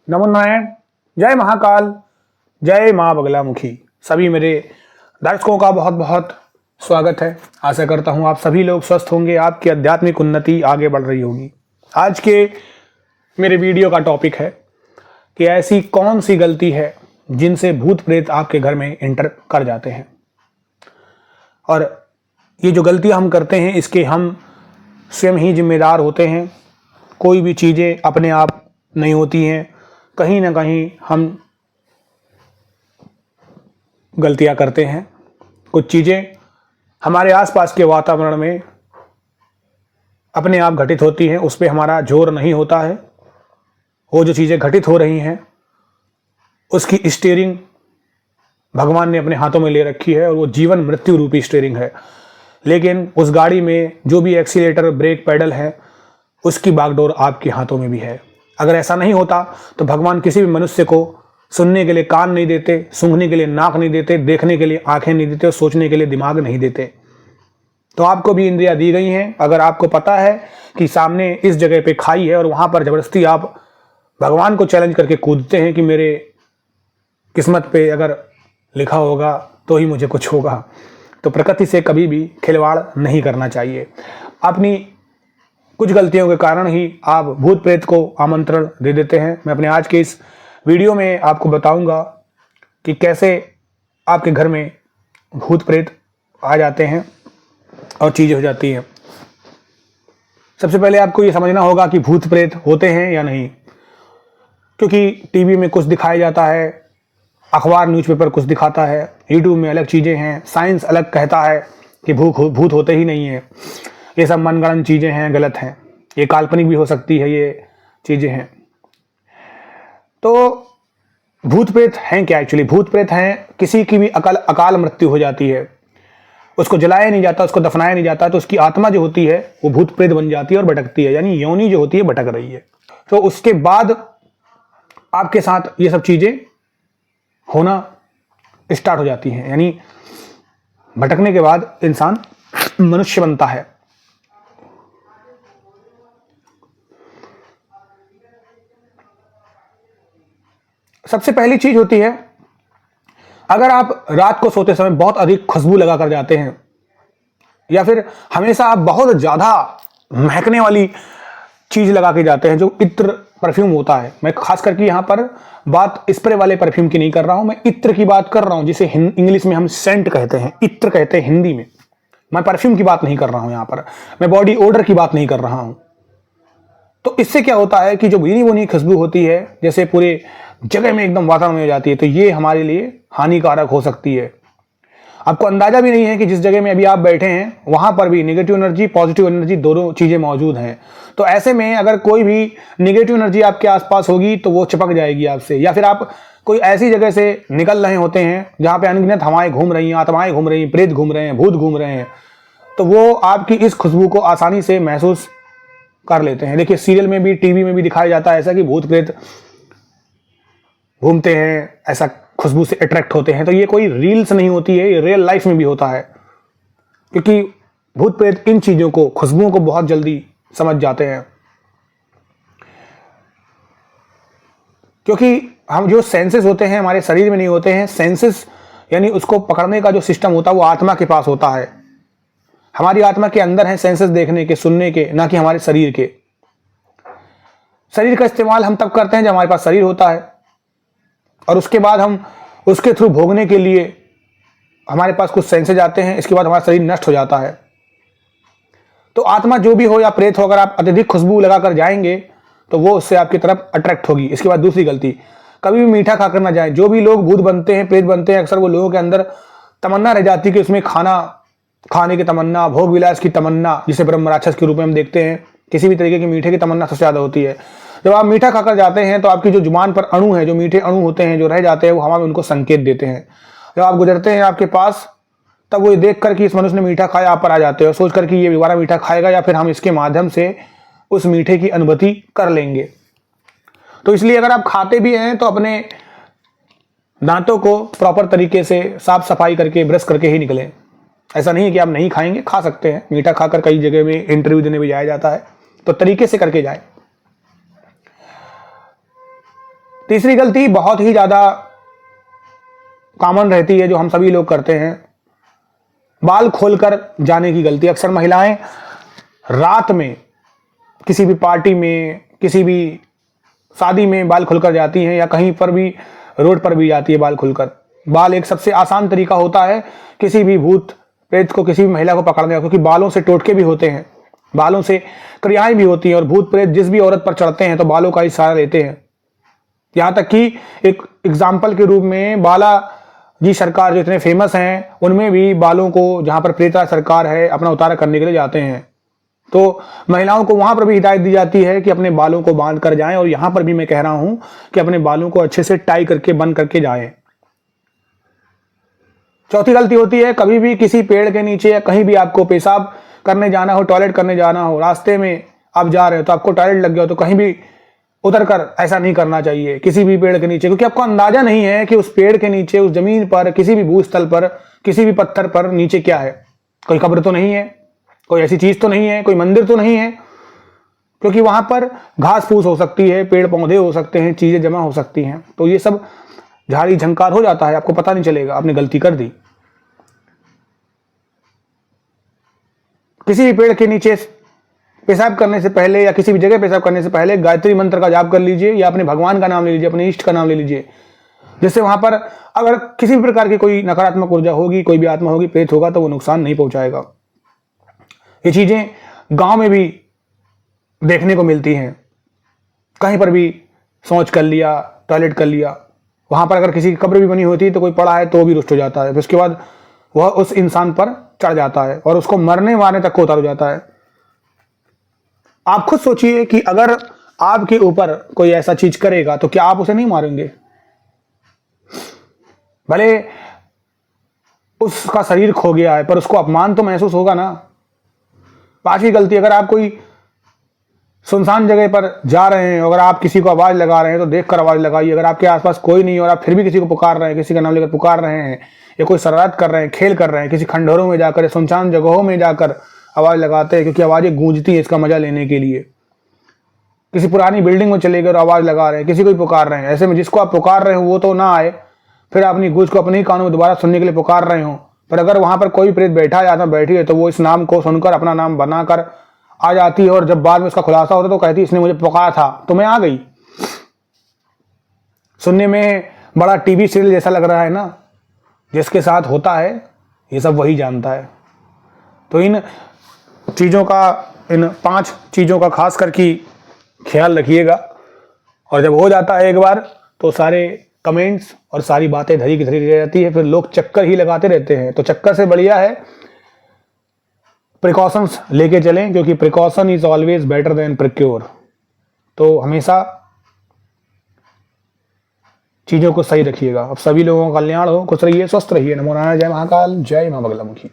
नमो नारायण, जय महाकाल, जय माँ बगलामुखी। सभी मेरे दर्शकों का बहुत बहुत स्वागत है। आशा करता हूँ आप सभी लोग स्वस्थ होंगे, आपकी आध्यात्मिक उन्नति आगे बढ़ रही होगी। आज के मेरे वीडियो का टॉपिक है कि ऐसी कौन सी गलती है जिनसे भूत प्रेत आपके घर में एंटर कर जाते हैं। और ये जो गलतियाँ हम करते हैं इसके हम स्वयं ही जिम्मेदार होते हैं। कोई भी चीज़ें अपने आप नहीं होती हैं, कहीं ना कहीं हम गलतियां करते हैं। कुछ चीज़ें हमारे आसपास के वातावरण में अपने आप घटित होती हैं, उस पर हमारा जोर नहीं होता है। वो जो चीज़ें घटित हो रही हैं उसकी स्टीयरिंग भगवान ने अपने हाथों में ले रखी है और वो जीवन मृत्यु रूपी स्टीयरिंग है। लेकिन उस गाड़ी में जो भी एक्सीलेटर, ब्रेक, पैडल है उसकी बागडोर आपके हाथों में भी है। अगर ऐसा नहीं होता तो भगवान किसी भी मनुष्य को सुनने के लिए कान नहीं देते, सूंघने के लिए नाक नहीं देते, देखने के लिए आंखें नहीं देते और सोचने के लिए दिमाग नहीं देते। तो आपको भी इंद्रियां दी गई हैं। अगर आपको पता है कि सामने इस जगह पे खाई है और वहां पर जबरदस्ती आप भगवान को चैलेंज करके कूदते हैं कि मेरे किस्मत पे अगर लिखा होगा तो ही मुझे कुछ होगा, तो प्रकृति से कभी भी खिलवाड़ नहीं करना चाहिए। अपनी कुछ गलतियों के कारण ही आप भूत प्रेत को आमंत्रण दे देते हैं। मैं अपने आज के इस वीडियो में आपको बताऊंगा कि कैसे आपके घर में भूत प्रेत आ जाते हैं और चीज़ें हो जाती हैं। सबसे पहले आपको ये समझना होगा कि भूत प्रेत होते हैं या नहीं, क्योंकि टीवी में कुछ दिखाया जाता है, अखबार न्यूज़पेपर कुछ दिखाता है, यूट्यूब में अलग चीज़ें हैं, साइंस अलग कहता है कि भूत होते ही नहीं है। ये सब मनगढ़ंत चीज़ें हैं, गलत हैं। ये काल्पनिक भी हो सकती है, ये चीज़ें हैं। तो भूत प्रेत हैं क्या? एक्चुअली भूत प्रेत हैं किसी की भी अकाल मृत्यु हो जाती है, उसको जलाया नहीं जाता, उसको दफनाया नहीं जाता, तो उसकी आत्मा जो होती है वो भूत प्रेत बन जाती है और भटकती है, यानी योनि जो होती है भटक रही है। तो उसके बाद आपके साथ ये सब चीज़ें होना स्टार्ट हो जाती हैं, यानी भटकने के बाद इंसान मनुष्य बनता है। सबसे पहली चीज होती है, अगर आप रात को सोते समय बहुत अधिक खुशबू लगा कर जाते हैं या फिर हमेशा आप बहुत ज्यादा महकने वाली चीज लगा के जाते हैं, जो इत्र परफ्यूम होता है। मैं खास करके यहां पर बात स्प्रे वाले परफ्यूम की नहीं कर रहा हूं, मैं इत्र की बात कर रहा हूं, जिसे इंग्लिश में हम सेंट कहते हैं, इत्र कहते हैं हिंदी में। मैं परफ्यूम की बात नहीं कर रहा हूं यहां पर, मैं बॉडी ओडर की बात नहीं कर रहा हूं। तो इससे क्या होता है कि जो भीनी भुनी खुशबू होती है, जैसे पूरे जगह में एकदम वातावरण में हो जाती है, तो ये हमारे लिए हानिकारक हो सकती है। आपको अंदाजा भी नहीं है कि जिस जगह में अभी आप बैठे हैं वहां पर भी नेगेटिव एनर्जी, पॉजिटिव एनर्जी दोनों चीजें मौजूद हैं। तो ऐसे में अगर कोई भी नेगेटिव एनर्जी आपके आसपास होगी तो वो चिपक जाएगी आपसे, या फिर आप कोई ऐसी जगह से निकल रहे होते हैं जहां पे अनगिनत हवाएं घूम रही हैं, आत्माएं घूम रही हैं, प्रेत घूम रहे हैं, भूत घूम रहे हैं, तो वो आपकी इस खुशबू को आसानी से महसूस कर लेते हैं। देखिए सीरियल में भी, टीवी में भी दिखाया जाता है ऐसा कि भूत प्रेत घूमते हैं, ऐसा खुशबू से अट्रैक्ट होते हैं। तो ये कोई रील्स नहीं होती है, ये रियल लाइफ में भी होता है, क्योंकि भूत प्रेत इन चीजों को, खुशबुओं को बहुत जल्दी समझ जाते हैं। क्योंकि हम जो सेंसेस होते हैं हमारे शरीर में नहीं होते हैं। सेंसेस यानी उसको पकड़ने का जो सिस्टम होता है वो आत्मा के पास होता है। हमारी आत्मा के अंदर है सेंसेस देखने के, सुनने के, ना कि हमारे शरीर के। शरीर का इस्तेमाल हम तब करते हैं जब हमारे पास शरीर होता है, और उसके बाद हम उसके थ्रू भोगने के लिए हमारे पास कुछ सेंसेस आते हैं, इसके बाद हमारा शरीर नष्ट हो जाता है। तो आत्मा जो भी हो या प्रेत हो, अगर आप अत्यधिक खुशबू लगाकर जाएंगे तो वो उससे आपकी तरफ अट्रैक्ट होगी। इसके बाद दूसरी गलती, कभी भी मीठा खाकर ना जाए। जो भी लोग भूत बनते हैं, प्रेत बनते हैं, अक्सर वो लोगों के अंदर तमन्ना रह जाती है कि उसमें खाना खाने की तमन्ना, भोग विलास की तमन्ना, जिसे ब्रह्म राक्षस के रूप में हम देखते हैं। किसी भी तरीके की मीठे की तमन्ना सबसे ज्यादा होती है। जब आप मीठा खाकर जाते हैं तो आपकी जो जुबान पर अणु है, जो मीठे अणु होते हैं जो रह जाते हैं, वो हवा में उनको संकेत देते हैं। जब आप गुजरते हैं आपके पास, तब वो देख कर कि इस मनुष्य ने मीठा खाया, आप पर आ जाते हैं और सोच कर कि ये दोबारा मीठा खाएगा या फिर हम इसके माध्यम से उस मीठे की अनुभूति कर लेंगे। तो इसलिए अगर आप खाते भी हैं तो अपने दांतों को प्रॉपर तरीके से साफ सफाई करके, ब्रश करके ही निकलें। ऐसा नहीं है कि आप नहीं खाएंगे, खा सकते हैं। मीठा खाकर कई जगह में इंटरव्यू देने भी जाया जाता है, तो तरीके से करके जाए। तीसरी गलती बहुत ही ज़्यादा कॉमन रहती है, जो हम सभी लोग करते हैं, बाल खोलकर जाने की गलती। अक्सर महिलाएं रात में किसी भी पार्टी में, किसी भी शादी में बाल खुलकर जाती हैं, या कहीं पर भी रोड पर भी जाती है बाल खुलकर। बाल एक सबसे आसान तरीका होता है किसी भी भूत प्रेत को, किसी भी महिला को पकड़ने का, क्योंकि बालों से टोटके भी होते हैं, बालों से क्रियाएं भी होती हैं, और भूत प्रेत जिस भी औरत पर चढ़ते हैं तो बालों का ही सहारा लेते हैं। यहाँ तक कि एक एग्जाम्पल के रूप में बाला जी सरकार जो इतने फेमस हैं, उनमें भी बालों को, जहाँ पर प्रेतराज सरकार है, अपना उतारा करने के लिए जाते हैं। तो महिलाओं को वहां पर भी हिदायत दी जाती है कि अपने बालों को बांध कर जाएं, और यहां पर भी मैं कह रहा हूं कि अपने बालों को अच्छे से टाई करके बंद करके जाएं। चौथी गलती होती है, कभी भी किसी पेड़ के नीचे या कहीं भी आपको पेशाब करने जाना हो, टॉयलेट करने जाना हो, रास्ते में आप जा रहे हो तो आपको टॉयलेट लग गया हो, तो कहीं भी उतर कर ऐसा नहीं करना चाहिए किसी भी पेड़ के नीचे, क्योंकि आपको अंदाजा नहीं है कि उस पेड़ के नीचे, उस जमीन पर, किसी भी भूस्थल पर, किसी भी पत्थर पर नीचे क्या है। कोई कब्र तो नहीं है, कोई ऐसी चीज तो नहीं है, कोई मंदिर तो नहीं है, क्योंकि वहां पर घास फूस हो सकती है, पेड़ पौधे हो सकते हैं, चीजें जमा हो सकती हैं, तो ये सब झाड़ी झंकार हो जाता है, आपको पता नहीं चलेगा, आपने गलती कर दी। किसी भी पेड़ के नीचे पेशाब करने से पहले या किसी भी जगह पेशाब करने से पहले गायत्री मंत्र का जाप कर लीजिए, या अपने भगवान का नाम ले लीजिए, अपने इष्ट का नाम ले लीजिए, जिससे वहां पर अगर किसी भी प्रकार की कोई नकारात्मक ऊर्जा होगी, कोई भी आत्मा होगी, प्रेत होगा, तो वो नुकसान नहीं पहुंचाएगा। ये चीजें गांव में भी देखने को मिलती हैं, कहीं पर भी शौच कर लिया, टॉयलेट कर लिया, वहां पर अगर किसी की कब्र भी बनी होती है तो कोई पड़ा है तो भी रुष्ट हो जाता है, फिर उसके बाद वह उस इंसान पर चढ़ जाता है और उसको मरने मारने तक को उतार हो जाता है। आप खुद सोचिए कि अगर आपके ऊपर कोई ऐसा चीज करेगा तो क्या आप उसे नहीं मारेंगे? भले उसका शरीर खो गया है, पर उसको अपमान तो महसूस होगा ना। पांचवी गलती, अगर आप कोई सुनसान जगह पर जा रहे हैं, अगर आप किसी को आवाज लगा रहे हैं तो देखकर आवाज लगाइए। अगर आपके आसपास कोई नहीं और आप फिर भी किसी को पुकार रहे हैं, किसी का नाम लेकर पुकार रहे हैं, या कोई शरारत कर रहे हैं, खेल कर रहे हैं, किसी खंडहरों में जाकर, सुनसान जगहों में जाकर आवाज लगाते हैं, क्योंकि आवाजें गूंजती हैं इसका मजा लेने के लिए। किसी पुरानी बिल्डिंग में चले गए और आवाज लगा रहे हैं, किसी को ही पुकार रहे हैं, ऐसे में जिसको आप पुकार रहे हो वो तो ना आए, फिर अपनी गूंज को अपने ही कानों में दोबारा सुनने के लिए पुकार रहे हो, पर अगर वहां पर कोई प्रेत बैठा या आत्मा बैठी है तो वो इस नाम को सुनकर अपना नाम बनाकर आ जाती है, और जब बाद में उसका खुलासा होता है तो कहती है इसने मुझे पुकारा था तो मैं आ गई। सुनने में बड़ा टीवी सीरियल जैसा लग रहा है ना, जिसके साथ होता है ये सब वही जानता है। तो इन चीज़ों का, इन 5 चीज़ों का खास करके ख्याल रखिएगा, और जब हो जाता है एक बार तो सारे कमेंट्स और सारी बातें धरी की धरी रह जाती है, फिर लोग चक्कर ही लगाते रहते हैं। तो चक्कर से बढ़िया है प्रिकॉशंस लेके चलें, क्योंकि precaution is always better than procure. तो हमेशा चीज़ों को सही रखिएगा। अब सभी लोगों का कल्याण हो, खुश रहिए, स्वस्थ रहिए। नमो नारायण, जय महाकाल, जय मां बगलामुखी।